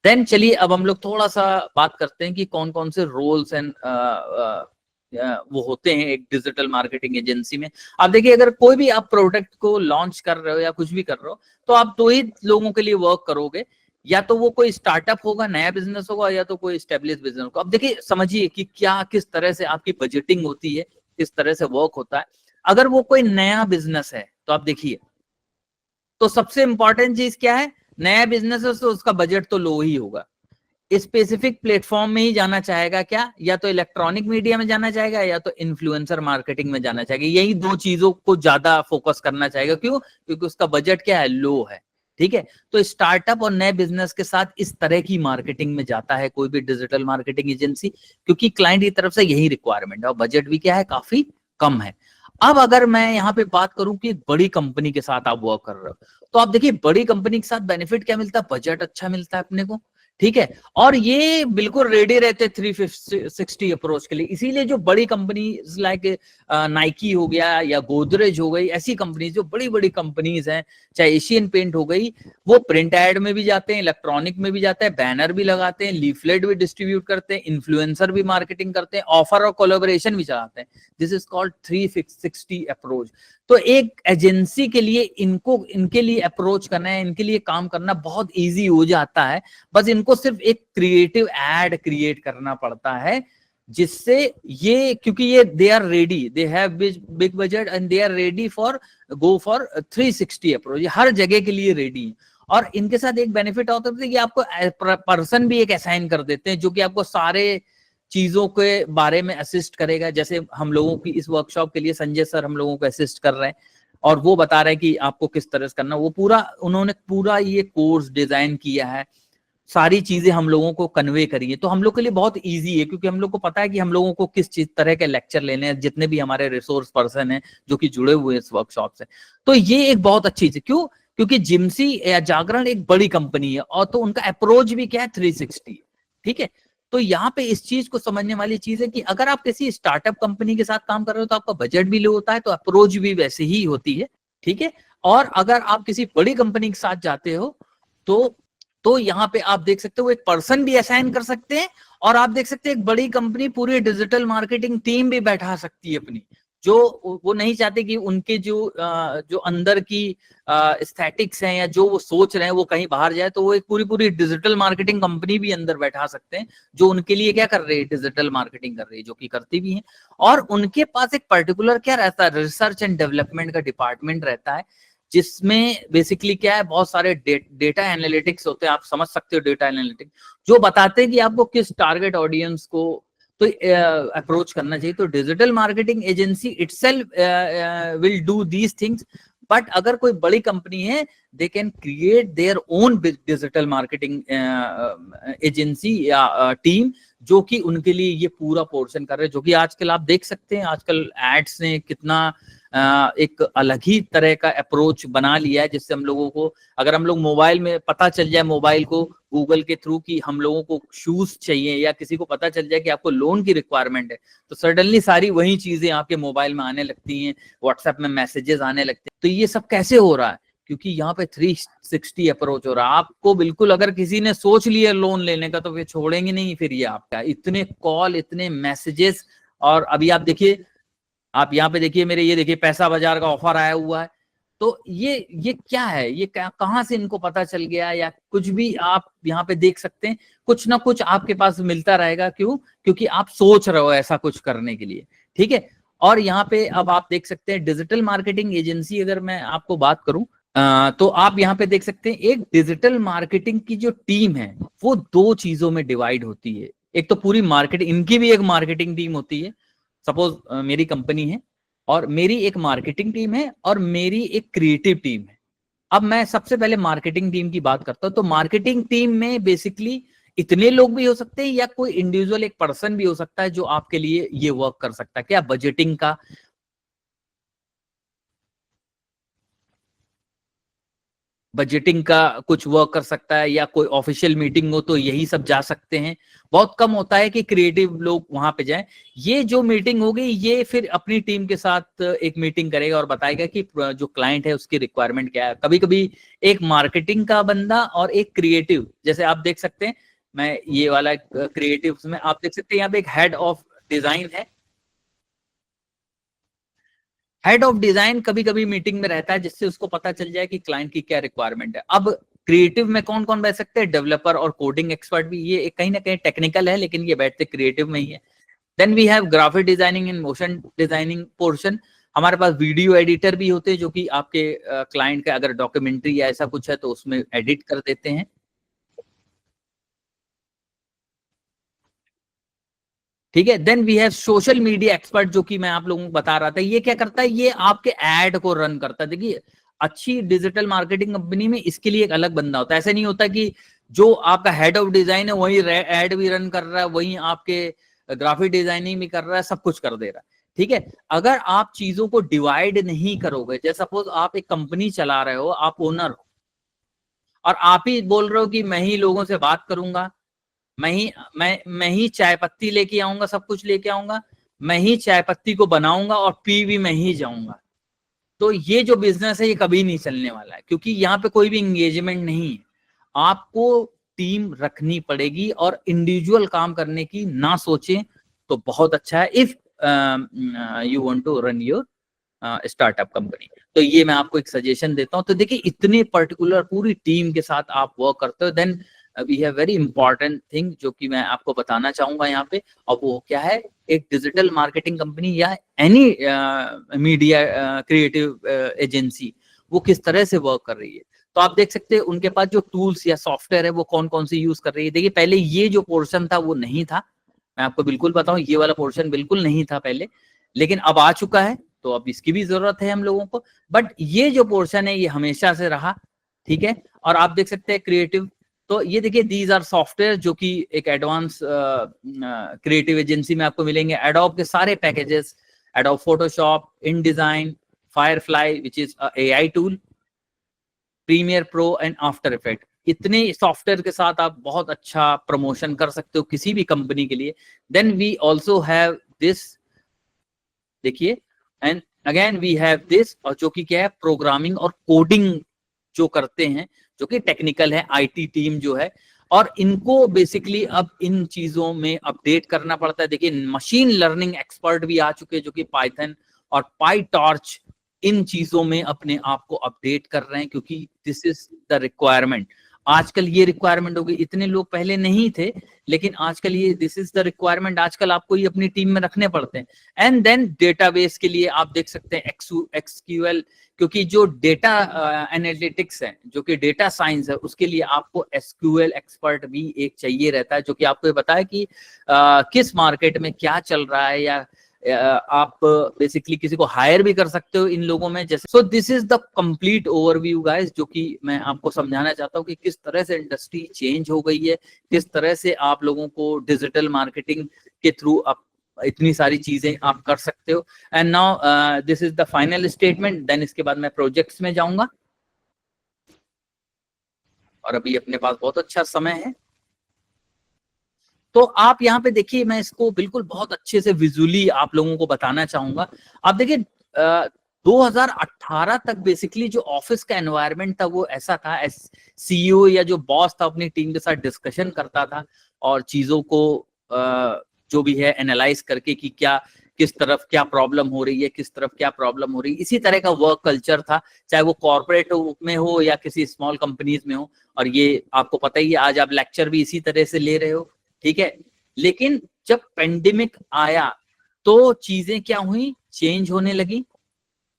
Then चलिए अब हम लोग थोड़ा सा बात करते हैं कि कौन कौन से रोल्स एंड वो होते हैं एक डिजिटल मार्केटिंग एजेंसी में। आप देखिए, अगर कोई भी आप प्रोडक्ट को लॉन्च कर रहे हो या कुछ भी कर रहे हो, तो आप दो ही लोगों के लिए वर्क करोगे, या तो वो कोई स्टार्टअप होगा, नया बिजनेस होगा, या तो कोई एस्टेब्लिश बिजनेस होगा। अब देखिए, समझिए कि क्या किस तरह से आपकी बजटिंग होती है, किस तरह से वर्क होता है। अगर वो कोई नया बिजनेस है तो आप देखिए, तो सबसे इंपॉर्टेंट चीज क्या है, नया बिजनेस है तो उसका बजट तो लो ही होगा। स्पेसिफिक प्लेटफॉर्म में ही जाना चाहेगा क्या, या तो इलेक्ट्रॉनिक मीडिया में जाना चाहेगा, या तो इन्फ्लुएंसर मार्केटिंग में जाना चाहेगा। यही दो चीजों को ज्यादा फोकस करना चाहेगा। क्यों? क्योंकि उसका बजट क्या है, लो है। ठीक है, तो स्टार्टअप और नए बिजनेस के साथ इस तरह की मार्केटिंग में जाता है कोई भी डिजिटल मार्केटिंग एजेंसी, क्योंकि क्लाइंट की तरफ से यही रिक्वायरमेंट है और बजट भी क्या है, काफी कम है। अब अगर मैं यहाँ पे बात करूं कि एक बड़ी कंपनी के साथ आप वर्क कर रहे हो, तो आप देखिए बड़ी कंपनी के साथ बेनिफिट क्या मिलता है, बजट अच्छा मिलता है अपने को। ठीक है, और ये बिल्कुल रेडी रहते 360 अप्रोच के लिए। इसीलिए जो बड़ी कंपनी लाइक नाइकी हो गया या गोदरेज हो गई, ऐसी कंपनीज जो बड़ी बड़ी कंपनीज हैं, चाहे एशियन पेंट हो गई, वो प्रिंट एड में भी जाते हैं, इलेक्ट्रॉनिक में भी जाते हैं, बैनर भी लगाते हैं, लीफलेट भी डिस्ट्रीब्यूट करते हैं, इन्फ्लुएंसर भी मार्केटिंग करते हैं, ऑफर और कोलैबोरेशन भी चलाते हैं। This is called 360 approach. तो एक एजेंसी के लिए इनको, इनके लिए अप्रोच करना है, इनके लिए काम करना बहुत इजी हो जाता है। बस इनको सिर्फ एक क्रिएटिव एड क्रिएट करना पड़ता है, जिससे ये, क्योंकि ये they are ready, they have big budget and they are ready for go for 360 approach. ये हर जगह के लिए रेडी है। और इनके साथ एक बेनिफिट होता है कि आपको पर्सन भी एक असाइन कर देते हैं, जो कि आपको सारे चीजों के बारे में असिस्ट करेगा। जैसे हम लोगों की इस वर्कशॉप के लिए संजय सर हम लोगों को असिस्ट कर रहे हैं, और वो बता रहे हैं कि आपको किस तरह से करना। वो पूरा, उन्होंने पूरा ये कोर्स डिजाइन किया है, सारी चीजें हम लोगों को कन्वे करी है। तो हम लोग के लिए बहुत इजी है, क्योंकि हम लोग को पता है कि हम लोगों को किस चीज तरह के लेक्चर लेने हैं, जितने भी हमारे रिसोर्स पर्सन हैं जो कि जुड़े हुए हैं इस वर्कशॉप से। तो ये एक बहुत अच्छी चीज। क्यों? क्योंकि जिम्सी या जागरण एक बड़ी कंपनी है, और तो उनका अप्रोच भी क्या है, 360 है। ठीक है, तो यहाँ पे इस चीज को समझने वाली चीज है कि अगर आप किसी स्टार्टअप कंपनी के साथ काम कर रहे हो तो आपका बजट भी लो होता है, तो अप्रोच भी वैसे ही होती है। ठीक है, और अगर आप किसी बड़ी कंपनी के साथ जाते हो तो यहाँ पे आप देख सकते हो एक पर्सन भी असाइन कर सकते हैं, और आप देख सकते हैं एक बड़ी कंपनी पूरी डिजिटल मार्केटिंग टीम भी बैठा सकती है अपनी, जो वो नहीं चाहते कि उनके जो अंदर की एस्थेटिक्स हैं या जो वो सोच रहे हैं वो कहीं बाहर जाए, तो वो एक पूरी पूरी डिजिटल मार्केटिंग कंपनी भी अंदर बैठा सकते हैं, जो उनके लिए क्या कर रही है, डिजिटल मार्केटिंग कर रही है, जो कि करती भी है। और उनके पास एक पर्टिकुलर क्या रहता है, रिसर्च एंड डेवलपमेंट का डिपार्टमेंट रहता है, जिसमें बेसिकली क्या है, बहुत सारे डेटा एनालिटिक्स होते हैं। आप समझ सकते हो डेटा एनालिटिक्स, जो बताते हैं कि आपको किस टारगेट ऑडियंस को तो अप्रोच करना चाहिए। तो digital marketing agency itself will do these things. But अगर कोई बड़ी कंपनी है, they can create their own digital marketing agency या टीम, जो कि उनके लिए ये पूरा पोर्शन कर रहे हैं। जो कि आजकल आप देख सकते हैं, आजकल एड्स ने कितना एक अलग ही तरह का अप्रोच बना लिया है, जिससे हम लोगों को, अगर हम लोग मोबाइल में पता चल जाए, मोबाइल को गूगल के थ्रू कि हम लोगों को शूज चाहिए, या किसी को पता चल जाए कि आपको लोन की रिक्वायरमेंट है, तो सडनली सारी वही चीजें आपके मोबाइल में आने लगती हैं, व्हाट्सएप में मैसेजेस आने लगते हैं। तो ये सब कैसे हो रहा है? क्योंकि यहाँ पे 360 अप्रोच हो रहा है। आपको बिल्कुल, अगर किसी ने सोच लिया लोन लेने का, तो फिर छोड़ेंगे नहीं। फिर ये आपका इतने कॉल, इतने मैसेजेस, और अभी आप देखिए, आप यहाँ पे देखिए मेरे, ये देखिए पैसा बाजार का ऑफर आया हुआ है। तो ये क्या है, ये कहाँ से इनको पता चल गया, या कुछ भी आप यहाँ पे देख सकते हैं, कुछ ना कुछ आपके पास मिलता रहेगा। क्यों? क्योंकि आप सोच रहे हो ऐसा कुछ करने के लिए। ठीक है, और यहाँ पे अब आप देख सकते हैं डिजिटल मार्केटिंग एजेंसी, अगर मैं आपको बात करूं, तो आप यहाँ पे देख सकते हैं एक डिजिटल मार्केटिंग की जो टीम है, वो दो चीजों में डिवाइड होती है। एक तो पूरी मार्केटिंग, इनकी भी एक मार्केटिंग टीम होती है। सपोज मेरी कंपनी है, और मेरी एक मार्केटिंग टीम है, और मेरी एक क्रिएटिव टीम है। अब मैं सबसे पहले मार्केटिंग टीम की बात करता हूं। तो मार्केटिंग टीम में बेसिकली इतने लोग भी हो सकते हैं, या कोई इंडिविजुअल एक पर्सन भी हो सकता है जो आपके लिए ये वर्क कर सकता है। क्या बजटिंग का, बजटिंग का कुछ वर्क कर सकता है, या कोई ऑफिशियल मीटिंग हो तो यही सब जा सकते हैं। बहुत कम होता है कि क्रिएटिव लोग वहां पे जाएं। ये जो मीटिंग होगी ये फिर अपनी टीम के साथ एक मीटिंग करेगा और बताएगा कि जो क्लाइंट है उसकी रिक्वायरमेंट क्या है। कभी कभी एक मार्केटिंग का बंदा और एक क्रिएटिव, जैसे आप देख सकते हैं, मैं ये वाला क्रिएटिव में आप देख सकते हैं यहाँ पे एक हेड ऑफ डिजाइन है। हेड ऑफ डिजाइन कभी कभी मीटिंग में रहता है जिससे उसको पता चल जाए कि क्लाइंट की क्या रिक्वायरमेंट है। अब क्रिएटिव में कौन कौन बैठ सकते हैं, डेवलपर और कोडिंग एक्सपर्ट भी, ये कहीं ना कहीं टेक्निकल है लेकिन ये बैठते क्रिएटिव में ही है। Then we have graphic designing and motion designing portion. हमारे पास वीडियो एडिटर भी होते हैं जो कि आपके क्लाइंट का अगर डॉक्यूमेंट्री या ऐसा कुछ है तो उसमें एडिट कर देते हैं। ठीक है। Then we have social media expert, जो कि मैं आप लोगों को बता रहा था, ये क्या करता है, ये आपके एड को रन करता है। देखिए अच्छी डिजिटल मार्केटिंग कंपनी में इसके लिए एक अलग बंदा होता है। ऐसा नहीं होता कि जो आपका हेड ऑफ डिजाइन है वही एड भी रन कर रहा है, वही आपके ग्राफिक डिजाइनिंग भी कर रहा है, सब कुछ कर दे रहा है। ठीक है। अगर आप चीजों को डिवाइड नहीं करोगे, जैसे सपोज आप एक कंपनी चला रहे हो, आप ओनर हो और आप ही बोल रहे हो कि मैं ही लोगों से बात करूंगा, मैं ही चाय पत्ती लेके आऊंगा, सब कुछ लेके आऊंगा, मैं ही चाय पत्ती को बनाऊंगा और पी भी मैं ही जाऊंगा, तो ये जो बिजनेस है ये कभी नहीं चलने वाला है, क्योंकि यहाँ पे कोई भी एंगेजमेंट नहीं है। आपको टीम रखनी पड़ेगी और इंडिविजुअल काम करने की ना सोचें तो बहुत अच्छा है। If you want to run your startup company, तो ये मैं आपको एक सजेशन देता हूं। तो देखिए इतने पर्टिकुलर पूरी टीम के साथ आप वर्क करते हो, then we have very important thing जो कि मैं आपको बताना चाहूंगा यहाँ पे, और वो क्या है, एक डिजिटल मार्केटिंग कंपनी या एनी मीडिया क्रिएटिव एजेंसी वो किस तरह से वर्क कर रही है। तो आप देख सकते हैं उनके पास जो टूल्स या सॉफ्टवेयर है वो कौन कौन से यूज कर रही है। देखिए पहले ये जो पोर्शन था वो नहीं था, मैं आपको बिल्कुल बताऊं, ये वाला पोर्शन बिल्कुल नहीं था पहले, लेकिन अब आ चुका है, तो अब इसकी भी जरूरत है हम लोगों को। बट ये जो पोर्शन है ये हमेशा से रहा। ठीक है। और आप देख सकते हैं क्रिएटिव, तो ये देखिए दीज आर सॉफ्टवेयर जो कि एक एडवांस क्रिएटिव एजेंसी में आपको मिलेंगे। एडोब के सारे packages, Adobe Photoshop, InDesign, Firefly which is AI tool, Premiere Pro and After Effect, इतने सॉफ्टवेयर के साथ आप बहुत अच्छा प्रमोशन कर सकते हो किसी भी कंपनी के लिए। Then we also have this, देखिए, and again we have this, और जो कि क्या है, प्रोग्रामिंग और कोडिंग जो करते हैं, जो कि टेक्निकल है, आईटी टीम जो है, और इनको बेसिकली अब इन चीजों में अपडेट करना पड़ता है। देखिए मशीन लर्निंग एक्सपर्ट भी आ चुके हैं जो कि पाइथन और पाईटॉर्च इन चीजों में अपने आप को अपडेट कर रहे हैं, क्योंकि दिस इज द रिक्वायरमेंट। आजकल ये रिक्वायरमेंट होगी, इतने लोग पहले नहीं थे लेकिन आजकल ये दिस इज द रिक्वायरमेंट, आजकल आपको ये अपनी टीम में रखने पड़ते हैं। एंड देन डेटाबेस के लिए आप देख सकते हैं एक्सक्यूएल, क्योंकि जो डेटा एनालिटिक्स है, जो कि डेटा साइंस है, उसके लिए आपको एसक्यूएल एक्सपर्ट भी एक चाहिए रहता है, जो कि आपको ये बताए कि किस मार्केट में क्या चल रहा है, या आप बेसिकली किसी को हायर भी कर सकते हो इन लोगों में। जैसे so this is the complete overview guys, जो कि मैं आपको समझाना चाहता हूँ कि किस तरह से इंडस्ट्री चेंज हो गई है, किस तरह से आप लोगों को डिजिटल मार्केटिंग के थ्रू आप इतनी सारी चीजें आप कर सकते हो। And now this is the final statement, then इसके बाद मैं प्रोजेक्ट्स में जाऊंगा, और अभी अपने पास बहुत अच्छा समय है। तो आप यहाँ पे देखिए, मैं इसको बिल्कुल बहुत अच्छे से विजुअली आप लोगों को बताना चाहूंगा। आप देखिए 2018 तक बेसिकली जो ऑफिस का एनवायरनमेंट था वो ऐसा था, सीईओ या जो बॉस था अपनी टीम के साथ डिस्कशन करता था और चीजों को जो भी है एनालाइज करके कि क्या किस तरफ क्या प्रॉब्लम हो रही है, किस तरफ क्या प्रॉब्लम हो रही है, इसी तरह का वर्क कल्चर था, चाहे वो कॉर्पोरेट में हो या किसी स्मॉल कंपनीज में हो। और ये आपको पता ही है, आज आप लेक्चर भी इसी तरह से ले रहे हो। ठीक है। लेकिन जब पेंडेमिक आया तो चीजें क्या हुई, चेंज होने लगी।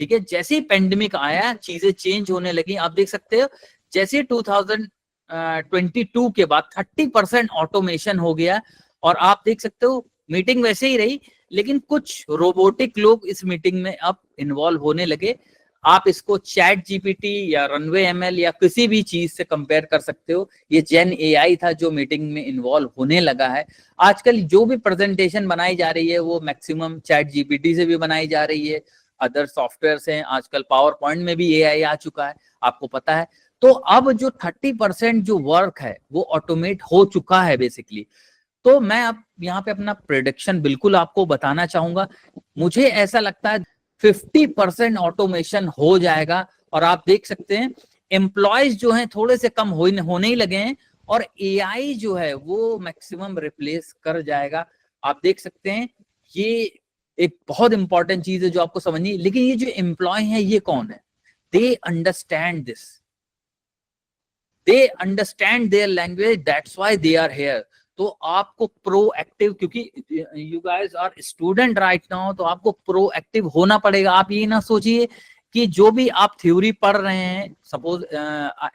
ठीक है। जैसे ही पेंडेमिक आया चीजें चेंज होने लगी। आप देख सकते हो जैसे 2022 के बाद 30% ऑटोमेशन हो गया, और आप देख सकते हो मीटिंग वैसे ही रही लेकिन कुछ रोबोटिक लोग इस मीटिंग में अब इन्वॉल्व होने लगे। आप इसको चैट जीपीटी या रनवे एमएल या किसी भी चीज से कंपेयर कर सकते हो। ये जेन एआई था जो मीटिंग में इन्वॉल्व होने लगा है। आजकल जो भी प्रेजेंटेशन बनाई जा रही है वो मैक्सिमम चैट जीपीटी से भी बनाई जा रही है, अदर सॉफ्टवेयर हैं, आजकल पावर पॉइंट में भी एआई आ चुका है, आपको पता है। तो अब जो 30% जो वर्क है वो ऑटोमेट हो चुका है बेसिकली। तो मैं अब यहाँ पे अपना प्रेडिक्शन बिल्कुल आपको बताना चाहूंगा। मुझे ऐसा लगता है 50% ऑटोमेशन हो जाएगा, और आप देख सकते हैं एम्प्लॉयज जो हैं थोड़े से कम होने ही लगे हैं, और एआई जो है वो मैक्सिमम रिप्लेस कर जाएगा। आप देख सकते हैं ये एक बहुत इंपॉर्टेंट चीज है जो आपको समझनी है। लेकिन ये जो एम्प्लॉय है ये कौन है? They understand this, they understand their language, that's why they are here. तो आपको प्रोएक्टिव, क्योंकि you guys are student right now, तो आपको प्रोएक्टिव होना पड़ेगा। आप ये ना सोचिए कि जो भी आप थ्योरी पढ़ रहे हैं, सपोज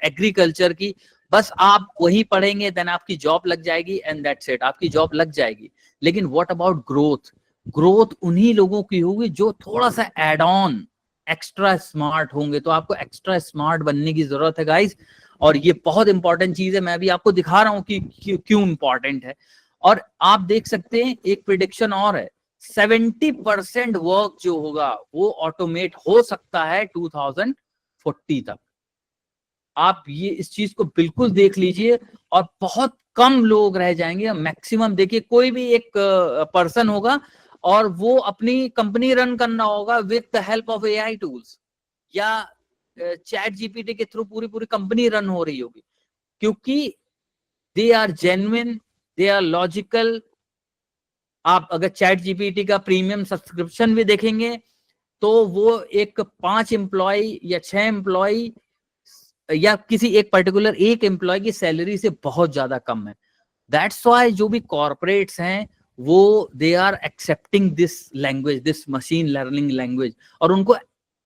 एग्रीकल्चर की, बस आप वही पढ़ेंगे देन आपकी जॉब लग जाएगी एंड दैट्स इट, आपकी जॉब लग जाएगी। लेकिन व्हाट अबाउट ग्रोथ? ग्रोथ उन्हीं लोगों की होगी जो थोड़ा सा एड ऑन एक्स्ट्रा स्मार्ट होंगे। तो आपको एक्स्ट्रा स्मार्ट बनने की जरूरत है गाइस, और ये बहुत इंपॉर्टेंट चीज है। मैं अभी आपको दिखा रहा हूं कि क्यों इंपॉर्टेंट है। और आप देख सकते हैं एक प्रिडिक्शन और है, 70% वर्क जो होगा वो ऑटोमेट हो सकता है 2040 तक। आप ये इस चीज को बिल्कुल देख लीजिए, और बहुत कम लोग रह जाएंगे। मैक्सिमम देखिए कोई भी एक पर्सन होगा और वो अपनी कंपनी रन करना होगा with the help of AI tools, या चैट जीपीटी के थ्रू पूरी पूरी कंपनी रन हो रही होगी, क्योंकि they are genuine, they are logical. आप अगर चैट जीपीटी का प्रीमियम सब्सक्रिप्शन भी देखेंगे तो वो एक 5 एम्प्लॉय या 6 एम्प्लॉय या किसी एक पर्टिकुलर एक एम्प्लॉय की सैलरी से बहुत ज्यादा कम है। दैट्स व्हाई जो भी कॉर्पोरेट्स हैं वो they are accepting this language, this machine learning language, और उनको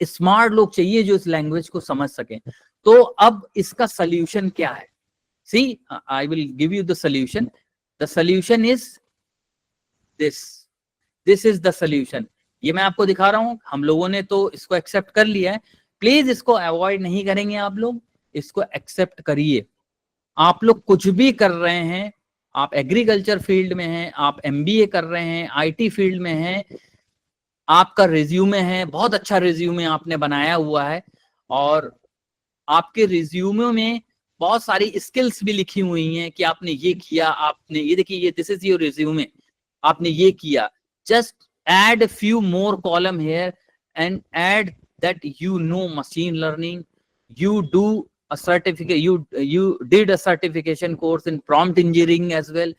स्मार्ट लोग चाहिए जो इस लैंग्वेज को समझ सकें। तो अब इसका सोल्यूशन क्या है? See, I will give you the solution. The solution is this, this is the solution. ये मैं आपको दिखा रहा हूं, हम लोगों ने तो इसको एक्सेप्ट कर लिया है। प्लीज इसको अवॉइड नहीं करेंगे आप लोग, इसको एक्सेप्ट करिए। आप लोग कुछ भी कर रहे हैं, आप एग्रीकल्चर फील्ड में हैं, आप एमबीए कर रहे हैं, आईटी फील्ड में हैं, आपका रिज्यूमे है, बहुत अच्छा रिज्यूमे आपने बनाया हुआ है, और आपके रिज्यूमे में बहुत सारी स्किल्स भी लिखी हुई हैं कि आपने ये किया, आपने ये, देखिए ये दिस इज योर रिज्यूमे, आपने ये किया। Just add few more column here and add that you know machine learning, you do a certificate, you did a certification course in prompt engineering as well.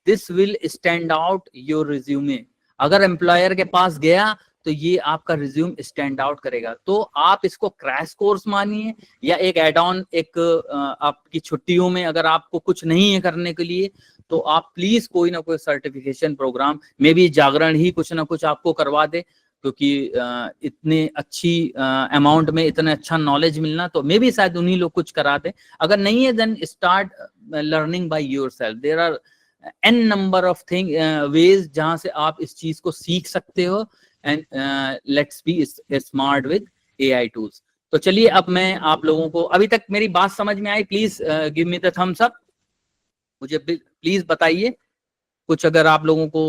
This will stand out your resume. अगर employer के पास गया तो ये आपका resume stand out करेगा। तो आप इसको क्रैश कोर्स मानिए या एक एड ऑन, एक आपकी छुट्टियों में अगर आपको कुछ नहीं है करने के लिए, तो आप प्लीज कोई ना कोई सर्टिफिकेशन प्रोग्राम में भी, जागरण ही कुछ ना कुछ आपको करवा दे, क्योंकि इतने अच्छी अमाउंट में इतना अच्छा नॉलेज मिलना, तो मे भी शायद उन्हीं लोग कुछ करा दे। अगर नहीं है then start learning by yourself. There are n number of ways जहां से आप इस चीज को सीख सकते हो, and let's be smart with AI tools. तो चलिए अब मैं आप लोगों को, अभी तक मेरी बात समझ में आई? Please give me the thumbs up, मुझे प्लीज बताइए कुछ अगर आप लोगों को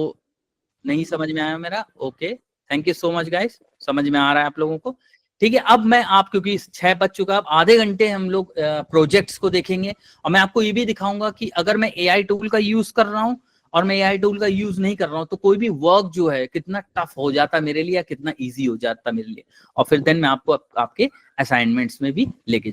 नहीं समझ में आया मेरा। Okay, thank you so much guys, समझ में आ रहा है आप लोगों को। ठीक है, अब मैं आप, क्योंकि 6 बज चुका, अब आधे घंटे हम लोग प्रोजेक्ट्स को देखेंगे, और मैं आपको ये भी दिखाऊंगा कि अगर मैं एआई टूल का यूज कर रहा हूँ और मैं एआई टूल का यूज नहीं कर रहा हूँ तो कोई भी वर्क जो है कितना टफ हो जाता मेरे लिए या कितना ईजी हो जाता मेरे लिए, और फिर देन मैं आपको आपके असाइनमेंट्स में भी लेके